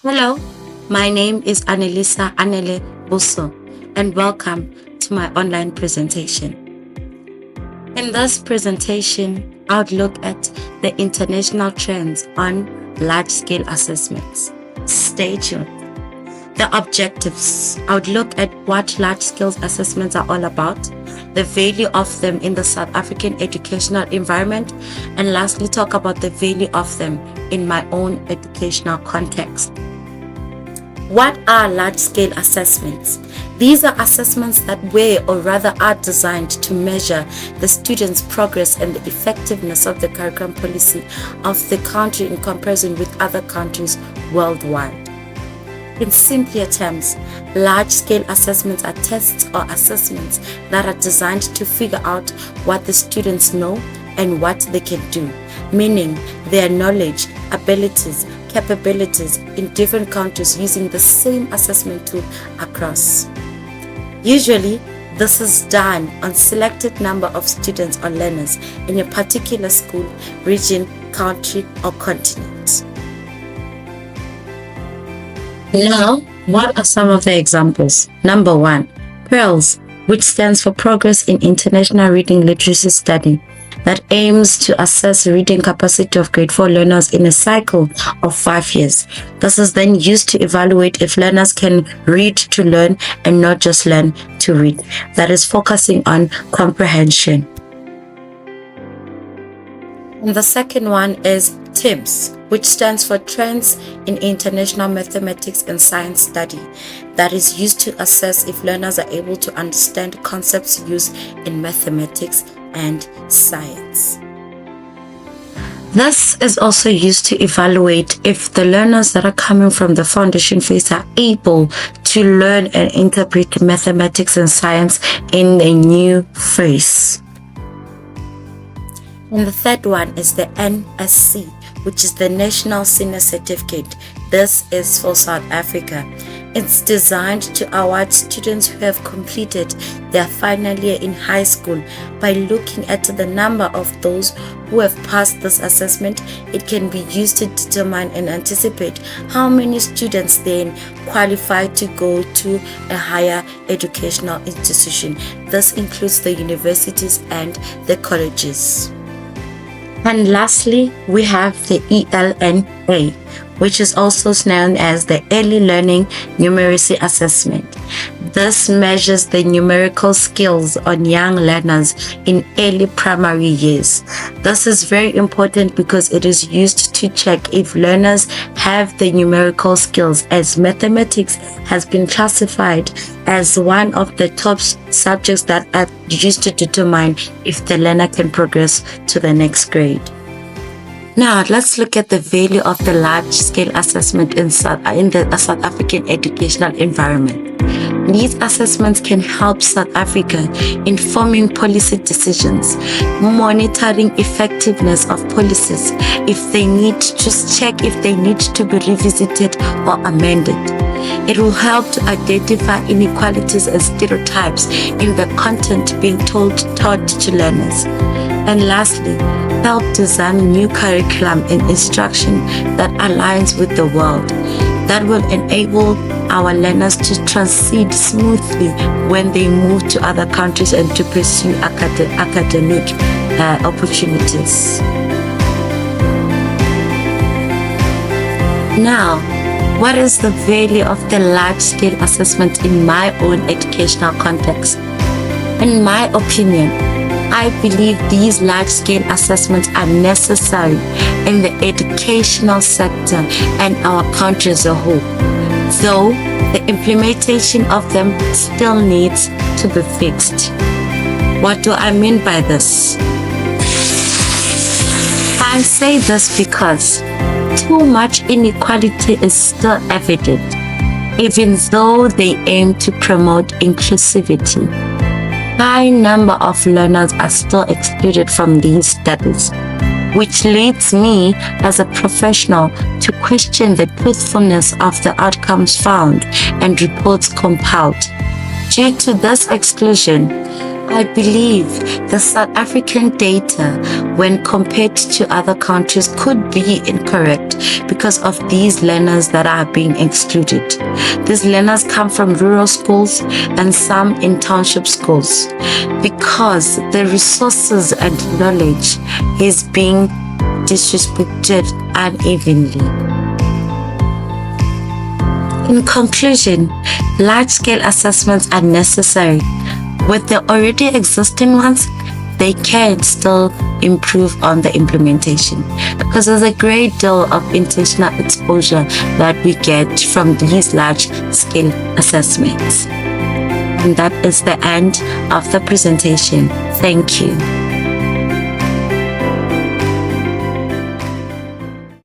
Hello, my name is Anelisa Anele Buso, and welcome to my online presentation. In this presentation, I would look at the international trends on large-scale assessments. Stay tuned. The objectives. I would look at what large-scale assessments are all about, the value of them in the South African educational environment, and lastly, talk about the value of them in my own educational context. What are large-scale assessments? These are assessments that or rather are designed to measure the students' progress and the effectiveness of the curriculum policy of the country in comparison with other countries worldwide. In simpler terms, large-scale assessments are tests or assessments that are designed to figure out what the students know and what they can do, meaning their knowledge, abilities, capabilities in different countries using the same assessment tool across. Usually, this is done on selected number of students or learners in a particular school, region, country, or continent. Now, what are some of the examples? Number 1, PEARLS, which stands for Progress in International Reading Literacy Study, that aims to assess reading capacity of grade 4 learners in a cycle of 5 years. This is then used to evaluate if learners can read to learn and not just learn to read. That is focusing on comprehension. And the second one is TIMS, which stands for Trends in International Mathematics and Science Study, that is used to assess if learners are able to understand concepts used in mathematics and science. This is also used to evaluate if the learners that are coming from the foundation phase are able to learn and interpret mathematics and science in a new phase. And the third one is the NSC, which is the National Senior Certificate. This is for South Africa. It's designed to award students who have completed their final year in high school. By looking at the number of those who have passed this assessment, it can be used to determine and anticipate how many students then qualify to go to a higher educational institution. This includes the universities and the colleges. And lastly, we have the ELNA, which is also known as the Early Learning Numeracy Assessment. This measures the numerical skills on young learners in early primary years. This is very important because it is used to check if learners have the numerical skills, as mathematics has been classified as one of the top subjects that are used to determine if the learner can progress to the next grade. Now, let's look at the value of the large-scale assessment in the South African educational environment. These assessments can help South Africa in forming policy decisions, monitoring effectiveness of policies, if they need to check if they need to be revisited or amended. It will help to identify inequalities and stereotypes in the content being taught to learners. And lastly, help design new curriculum and instruction that aligns with the world, that will enable our learners to transit smoothly when they move to other countries and to pursue academic opportunities. Now, what is the value of the large-scale assessment in my own educational context? In my opinion, I believe these large-scale assessments are necessary in the educational sector and our country as a whole, though the implementation of them still needs to be fixed. What do I mean by this? I say this because too much inequality is still evident, even though they aim to promote inclusivity. High number of learners are still excluded from these studies, which leads me as a professional to question the truthfulness of the outcomes found and reports compiled. Due to this exclusion, I believe the South African data, when compared to other countries, could be incorrect because of these learners that are being excluded. These learners come from rural schools and some in township schools because the resources and knowledge is being distributed unevenly. In conclusion, large-scale assessments are necessary. With the already existing ones, they can still improve on the implementation because there's a great deal of intentional exposure that we get from these large-scale assessments. And that is the end of the presentation. Thank you.